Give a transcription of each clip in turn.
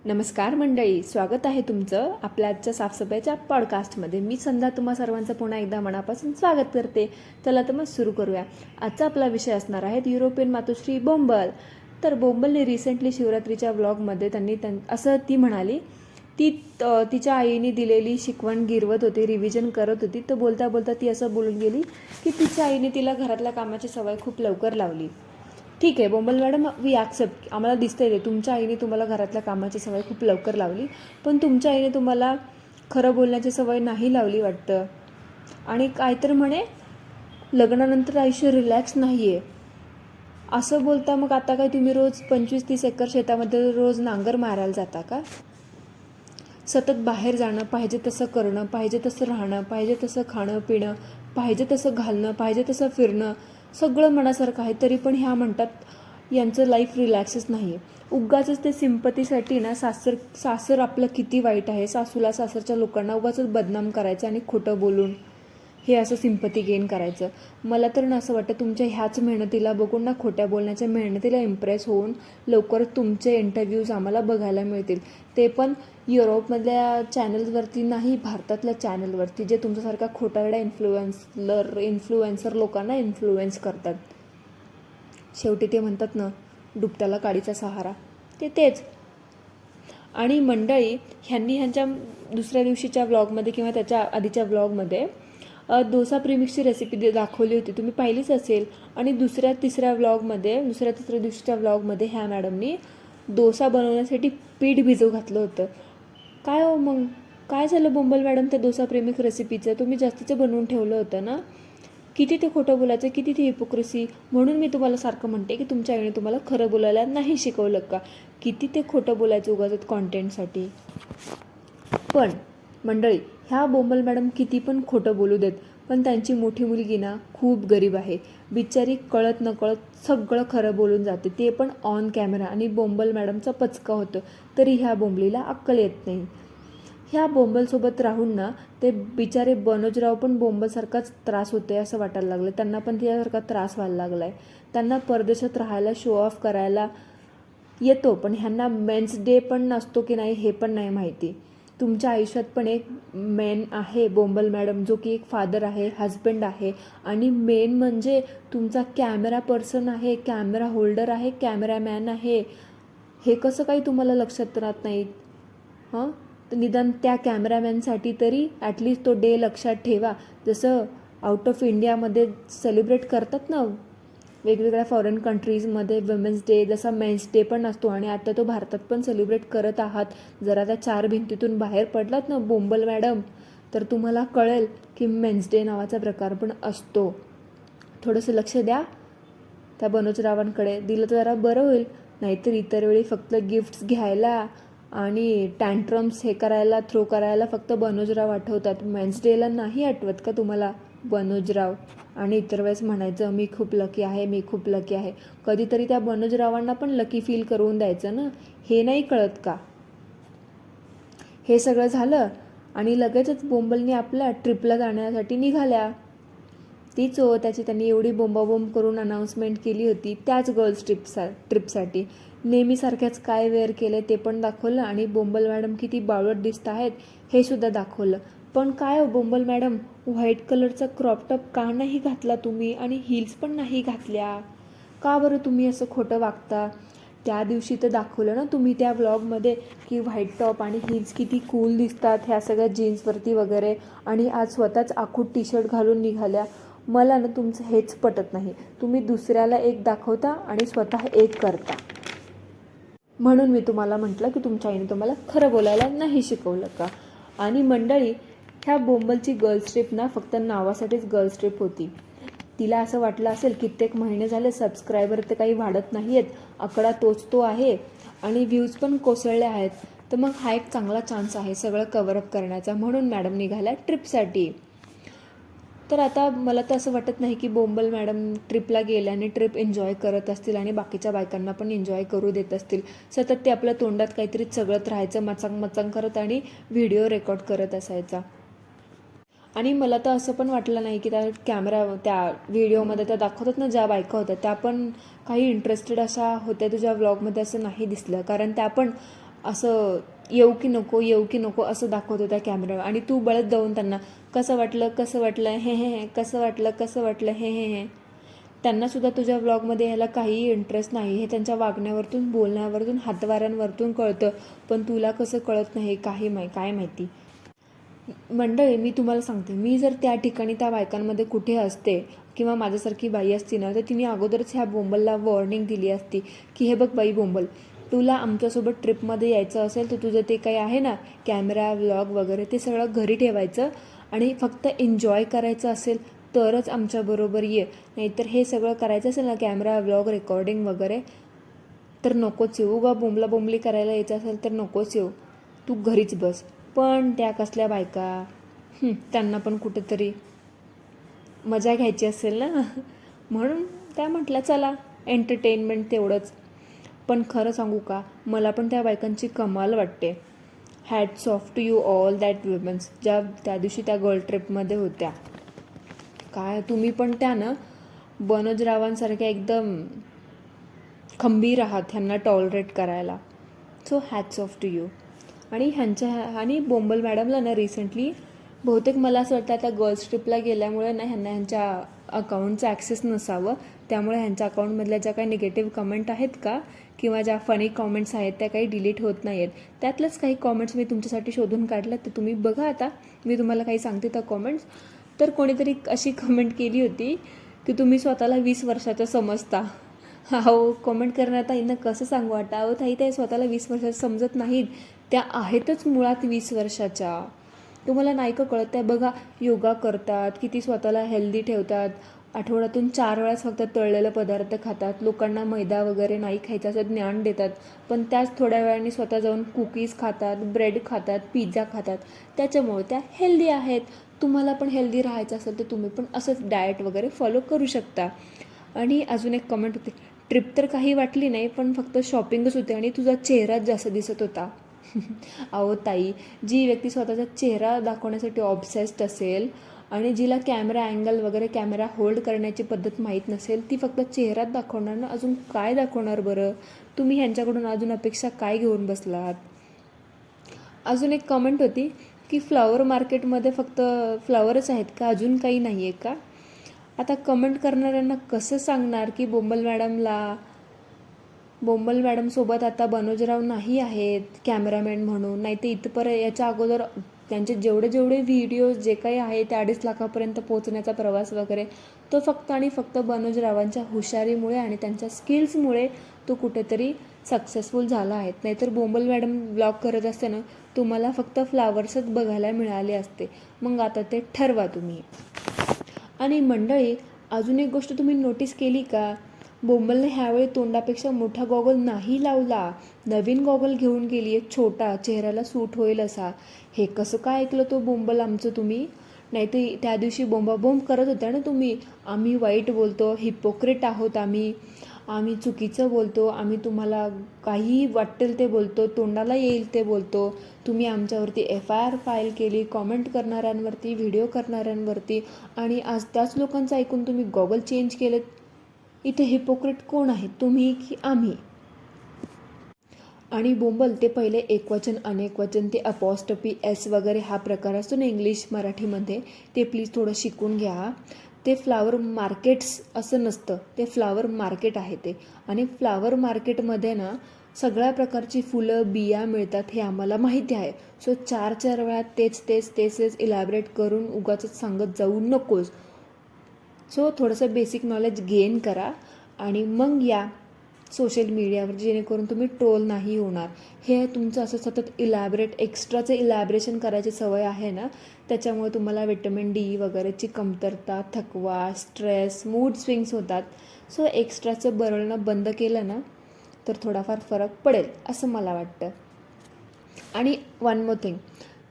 नमस्कार मंडळी, स्वागत आहे तुमचं आपल्या आजच्या साफसफाईच्या पॉडकास्टमध्ये. मी संध्या तुम्हा सर्वांचं पुन्हा एकदा मनापासून स्वागत करते. चला तर मग सुरू करूया. आजचा आपला विषय असणार आहे युरोपियन मातोश्री बोंबल. तर बोंबलने रिसेंटली शिवरात्रीच्या व्लॉगमध्ये असं ती म्हणाली, ती तिच्या आईने दिलेली शिकवण गिरवत होती, रिव्हिजन करत होती. तर बोलता बोलता ती असं बोलून गेली की तिच्या आईने तिला घरातल्या कामाची सवय खूप लवकर लावली. ठीक आहे बोंबल मॅडम, वी ॲक्सेप्ट, आम्हाला दिसतंय ते तुमच्या आईने तुम्हाला घरातल्या कामाची सवय खूप लवकर लावली, पण तुमच्या आईने तुम्हाला खरं बोलण्याची सवय नाही लावली वाटतं. आणि काय तर म्हणे लग्नानंतर आयुष्य रिलॅक्स नाही आहे असं बोलता. मग आता काय तुम्ही रोज 25-30 एकर शेतामध्ये रोज नांगर मारायला जाता का? सतत बाहेर जाणं, पाहिजे तसं करणं, पाहिजे तसं राहणं, पाहिजे तसं खाणं पिणं, पाहिजे तसं घालणं, पाहिजे तसं फिरणं, सगळं मनासारखं आहे, तरी पण ह्या म्हणतात यांचं लाईफ रिलॅक्सच नाही आहे. उगाचच ते सिंपतीसाठी ना सासर आपलं किती वाईट आहे, सासूला सासरच्या लोकांना उगाचच बदनाम करायचं आणि खोटं बोलून हे असं सिंपती गेन करायचं. मला तर ना असं वाटतं तुमच्या ह्याच मेहनतीला बघून ना, खोट्या बोलण्याच्या मेहनतीला इम्प्रेस होऊन लवकरच तुमचे इंटरव्ह्यूज आम्हाला बघायला मिळतील. ते युरोपमधल्या चॅनल्सवरती नाही, भारतातल्या चॅनलवरती, जे तुमच्यासारख्या खोटारड्या इन्फ्लुएन्सर लोकांना इन्फ्लुएन्स करतात. शेवटी ते म्हणतात ना, डुबत्याला काडीचा सहारा, तेच. आणि मंडळी, ह्यांच्या दुसऱ्या दिवशीच्या व्लॉगमध्ये किंवा त्याच्या आधीच्या व्लॉगमध्ये डोसा प्रीमिक्सची रेसिपी दाखवली होती, तुम्ही पाहिलीच असेल. आणि दुसऱ्या तिसऱ्या दिवशीच्या व्लॉगमध्ये ह्या मॅडमनी डोसा बनवण्यासाठी पीठ भिजवू घातलं होतं. काय हो मग, काय झालं बोंबल मॅडम त्या डोसा प्रेमिक रेसिपीचं? तुम्ही जास्तीचं बनवून ठेवलं होतं ना. किती ते खोटं बोलायचं, किती ती हिपोक्रेसी. म्हणून मी तुम्हाला सारखं म्हणते की तुमच्या आईने तुम्हाला खरं बोलायला नाही शिकवलं का? किती ते खोटं बोलायचं उगाच कॉन्टेंटसाठी. पण मंडळी, ह्या बोंबल मॅडम किती पण खोटं बोलू देत, पण त्यांची मोठी मुलगी ना खूप गरीब आहे. बिचारी कळत नकळत सगळं खरं बोलून जाते, ते पण ऑन कॅमेरा. आणि बोंबल मॅडमचा पचका होतं, तरी ह्या बोंबलीला अक्कल येत नाही. ह्या बोंबलसोबत राहून ना ते बिचारे बनोजराव पण बोंबलसारखाच त्रास होते असं वाटायला लागलं. त्यांना पण त्यासारखा त्रास व्हायला लागला आहे. त्यांना परदेशात राहायला, शो ऑफ करायला येतो, पण ह्यांना मेन्स डे पण नसतो की नाही हे पण नाही माहिती. तुमच्या आयुष्यात पण एक मेन आहे बोंबल मॅडम, जो की एक फादर आहे, हजबंड आहे, आणि मेन म्हणजे तुमचा कॅमेरा पर्सन आहे, कॅमेरा होल्डर आहे, कॅमेरामॅन आहे. हे कसं काही तुम्हाला लक्षात राहत नाही? तर निदान त्या कॅमेरामॅनसाठी तरी ॲटलिस्ट तो डे लक्षात ठेवा. जसं आउट ऑफ इंडियामध्ये सेलिब्रेट करतात ना वेगवेगळ्या फॉरेन कंट्रीजमध्ये वुमेन्स डे, जसा मेन्स डे पण असतो, आणि आता तो भारतात पण सेलिब्रेट करत आहात. जरा त्या चार भिंतीतून बाहेर पडलात ना बोंबल मॅडम, तर तुम्हाला कळेल की मेन्स डे नावाचा प्रकार पण असतो. थोडंसं लक्ष द्या त्या बनोजरावांकडे, दिलं तर जरा बरं होईल. नाहीतर इतर वेळी फक्त गिफ्ट्स घ्यायला आणि टँट्रम्स हे करायला, थ्रो करायला फक्त बनोजराव आठवतात. मेन्स डेला नाही आठवत का तुम्हाला बनोजराव? आणि इतर वेळेस म्हणायचं मी खूप लकी आहे, मी खूप लकी आहे. कधीतरी त्या बनोजरावांना पण लकी फील करून द्यायचं ना, हे नाही कळत का? हे सगळं झालं आणि लगेचच बोंबलने आपल्या ट्रिपला जाण्यासाठी निघाल्या. तीच त्याची त्यांनी एवढी बोंबाबोंब करून अनाऊन्समेंट केली होती त्याच गर्ल्स ट्रिपसाठी. नेहमीसारख्याच काय वेअर केलं ते पण दाखवलं, आणि बोंबल मॅडम किती बावळट दिसत आहेत हे सुद्धा दाखवलं. पण काय हो बोंबल मॅडम, व्हाईट कलरचा क्रॉप टॉप का नाही घातला तुम्ही? आणि हिल्स पण नाही घातल्या का बरं? तुम्ही असं खोटं वागता. त्या दिवशी तर दाखवलं ना तुम्ही त्या व्लॉगमध्ये की व्हाईट टॉप आणि हिल्स किती कूल दिसतात ह्या सगळ्या जीन्सवरती वगैरे, आणि आज स्वतःच आखूट टी शर्ट घालून निघाल्या. मला ना तुमचं हेच पटत नाही. तुम्ही दुसऱ्याला एक दाखवता आणि स्वतः एक करता. म्हणून मी तुम्हाला म्हटलं की तुमच्या आईने तुम्हाला खरं बोलायला नाही शिकवलं का? आणि मंडळी, ह्या बोंबलची गर्ल्स ट्रिप ना फक्त नावासाठीच गर्ल्स ट्रिप होती. तिला असं वाटलं असेल कित्येक महिने झाले सबस्क्रायबर तर काही वाढत नाही आहेत, आकडा तोच तो आहे आणि व्ह्यूज पण कोसळले आहेत, तर मग हा एक चांगला चान्स आहे सगळं कव्हरअप करण्याचा. म्हणून मॅडम निघाल्या ट्रिपसाठी. तर आता मला तर असं वाटत नाही की बोंबल मॅडम ट्रिपला गेल्याने ट्रिप एन्जॉय करत असतील आणि बाकीच्या बायकांना पण एन्जॉय करू देत असतील. सतत ते आपल्या तोंडात काहीतरी चगळत राहायचं, मचांग करत, आणि व्हिडिओ रेकॉर्ड करत असायचा. आणि मला तर असं पण वाटलं नाही की त्या व्हिडिओमध्ये त्या दाखवतात ना ज्या बायका होत्या त्या पण काही इंटरेस्टेड अशा होत्या तुझ्या व्लॉगमध्ये, असं नाही दिसलं. कारण त्या पण असं येऊ की नको येऊ की नको असं दाखवत होत्या कॅमेऱ्यावर. आणि तू बळत जाऊन त्यांना कसं वाटलं कसं वाटलं हे कसं वाटलं कसं वाटलं हे. त्यांनासुद्धा तुझ्या व्लॉगमध्ये यायला काहीही इंटरेस्ट नाही हे त्यांच्या वागण्यावरतून, बोलण्यावरतून, हातवाऱ्यांवरतून कळतं. पण तुला कसं कळत नाही काय माहिती. मंडळी, मी तुम्हाला सांगते, मी जर त्या ठिकाणी त्या बायकांमध्ये कुठे असते किंवा माझ्यासारखी बाई असती ना, तर तिने अगोदरच ह्या बोंबलला वॉर्निंग दिली असती की हे बघ बाई बोंबल, तुला आमच्यासोबत ट्रिपमध्ये यायचं असेल तर तुझं ते काही आहे ना कॅमेरा व्लॉग वगैरे ते सगळं घरी ठेवायचं आणि फक्त एन्जॉय करायचं असेल तरच आमच्याबरोबर ये. नाहीतर हे सगळं करायचं असेल ना कॅमेरा व्लॉग रेकॉर्डिंग वगैरे तर नकोच येऊ. उगा बोंबला बोंबली करायला यायचं असेल तर नकोच येऊ, तू घरीच बस. पण त्या कसल्या बायका, त्यांना पण कुठेतरी मजा घ्यायची असेल ना, म्हणून त्या म्हटल्या चला एंटरटेनमेंट तेवढंच. पण खरं सांगू का, मला पण त्या बायकांची कमाल वाटते. Hats off to you all that womans ज्या त्या दिवशी त्या गर्ल ट्रिपमध्ये होत्या. काय तुम्ही पण त्या ना बनोजरावांसारख्या एकदम खंबीर आहात ह्यांना टॉलरेट करायला. So hats off to you. आणि बोंबल मॅडमला ना रिसेंटली बहुतेक मला असं वाटतं आता गर्ल्स ट्रिपला गेल्यामुळे ना ह्यांच्या अकाउंटचं ॲक्सेस नसावं, त्यामुळे ह्यांच्या अकाउंटमधल्या ज्या काही निगेटिव्ह कमेंट आहेत का किंवा ज्या फनी कॉमेंट्स आहेत त्या काही डिलीट होत नाही आहेत. त्यातलंच काही कॉमेंट्स मी तुमच्यासाठी शोधून काढलं तर तुम्ही बघा. आता मी तुम्हाला काही सांगते त्या कॉमेंट्स. तर कोणीतरी अशी कमेंट केली होती की तुम्ही स्वतःला 20 वर्षाच्या समजता. अहो कमेंट करणार ताईंना कसं सांगू वाटा, अहो ताई त्या स्वतःला 20 वर्षाचं समजत नाहीत, त्या आहेतच मुळात 20 वर्षाच्या. तुम्हाला नाही का कळत? त्या बघा योगा करतात, किती स्वतःला हेल्दी ठेवतात, आठवड्यातून 4 वेळाच फक्त तळलेलं पदार्थ खातात, लोकांना मैदा वगैरे नाही खायचं असं ज्ञान देतात. पण त्याच थोड्या वेळाने स्वतः जाऊन कुकीज खातात, ब्रेड खातात, पिझ्झा खातात. त्याच्यामुळे त्या हेल्दी आहेत. तुम्हाला पण हेल्दी राहायचं असेल तर तुम्ही पण असंच डाएट वगैरे फॉलो करू शकता. आणि अजून एक कमेंट होती, ट्रिप तर काही वाटली नाही पण फक्त शॉपिंगच होते आणि तुझा चेहराच जास्त दिसत होता. अहो ताई, जी व्यक्ती स्वतःचा चेहरा दाखवण्यासाठी ऑब्सेस्ड असेल आणि जिला कॅमेरा अँगल वगैरे कॅमेरा होल्ड करण्याची पद्धत माहीत नसेल ती फक्त चेहराच दाखवणार ना, अजून काय दाखवणार बरं? तुम्ही ह्यांच्याकडून अजून अपेक्षा काय घेऊन बसलात? अजून एक कमेंट होती की फ्लॉवर मार्केटमध्ये फक्त फ्लॉवरच आहेत का, अजून काही नाही आहे का? आता कमेंट करणाऱ्यांना कसं सांगणार की बोंबल मॅडमसोबत आता बनोजराव नाही आहेत कॅमेरामॅन म्हणून, नाही तर इथपर्यंत याच्या अगोदर त्यांचे जेवढे व्हिडिओज जे काही आहे ते 2.5 लाखापर्यंत पोहोचण्याचा प्रवास वगैरे तो फक्त आणि फक्त बनोजरावांच्या हुशारीमुळे आणि त्यांच्या स्किल्समुळे तो कुठेतरी सक्सेसफुल झाला आहे. नाहीतर बोंबल मॅडम ब्लॉग करत असताना तुम्हाला फक्त फ्लावर्सच बघायला मिळाले असते. मग आता ते ठरवा तुम्ही. आणि मंडळी, अजून एक गोष्ट तुम्ही नोटीस केली का? बोंबलने ह्यावेळी तोंडापेक्षा मोठा गॉगल नाही लावला, नवीन गॉगल घेऊन गेली एक छोटा, चेहऱ्याला सूट होईल असा. हे कसं काय ऐकलं तो बोंबल आमचं तुम्ही? नाही तर त्या दिवशी बोंबाबोंब करत होत्या ना तुम्ही, आम्ही वाईट बोलतो, हिपोक्रेट आहोत आम्ही चुकीचं बोलतो, आम्ही तुम्हाला काहीही वाटेल ते बोलतो, तोंडाला येईल ते बोलतो, तुम्ही आमच्यावरती FIR फाईल केली, कॉमेंट करणाऱ्यांवरती, व्हिडिओ करणाऱ्यांवरती, आणि आज त्याच लोकांचं ऐकून तुम्ही गॉगल चेंज केलेत. इथे हिपोक्रेट कोण आहे, तुम्ही की आम्ही? आणि बोंबल ते पहिले एकवचन अनेकवचन ते अपॉस्टपी एस वगैरे हा प्रकार असतो ना इंग्लिश मराठीमध्ये, ते प्लीज थोडं शिकून घ्या. ते फ्लावर मार्केट्स असं नसतं, ते फ्लावर मार्केट आहे ते. आणि फ्लावर मार्केटमध्ये ना सगळ्या प्रकारची फुलं बिया मिळतात हे आम्हाला माहिती आहे. सो 4 वेळा तेच इलॅबरेट करून उगाचच सांगत जाऊ नकोस. सो थोडंसं बेसिक नॉलेज गेन करा आणि मग या सोशल मीडियावर, जेणेकरून तुम्ही ट्रोल नाही होणार. हे तुमचं असं सतत एक्स्ट्राचं इलॅबरेशन करायची सवय आहे ना, त्याच्यामुळे तुम्हाला विटॅमिन D वगैरेची कमतरता, थकवा, स्ट्रेस, मूड स्विंग्स होतात. सो एक्स्ट्राचं बरळणं बंद केलं ना तर थोडाफार फरक पडेल असं मला वाटतं. आणि वन मोर थिंग,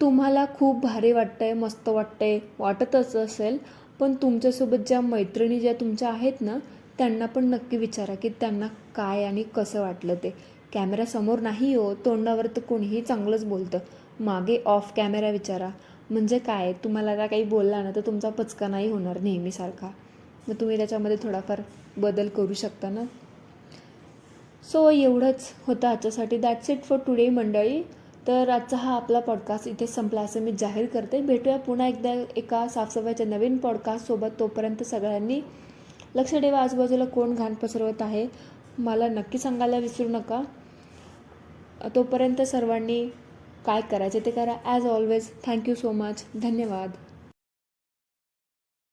तुम्हाला खूप भारी वाटतंय, मस्त वाटतंय, वाटतच असेल, पण तुमच्यासोबत ज्या मैत्रिणी ज्या तुमच्या आहेत ना त्यांना पण नक्की विचारा की त्यांना काय आणि कसं वाटलं ते. कॅमेरासमोर नाही हो, तोंडावर तर कोणीही चांगलंच बोलतं, मागे ऑफ कॅमेरा विचारा. म्हणजे काय, तुम्हाला आता काही बोलला ना तर तुमचा पचका नाही होणार नेहमीसारखा, मग तुम्ही त्याच्यामध्ये थोडाफार बदल करू शकता ना. सो एवढंच होतं आजच्यासाठी. दॅट्स इट फॉर टुडे मंडळी. तर आजचा हा आपला पॉडकास्ट इथे संपला असं मी जाहीर करते. भेटूया पुन्हा एकदा एका साफसफाईच्या नवीन पॉडकास्टसोबत. तोपर्यंत सगळ्यांनी लक्ष ठेवा आजूबाजूला कोण घाण पसरवत आहे, मला नक्की सांगायला विसरू नका. तोपर्यंत सर्वांनी काय करायचे ते करा. As always thank you so much. धन्यवाद.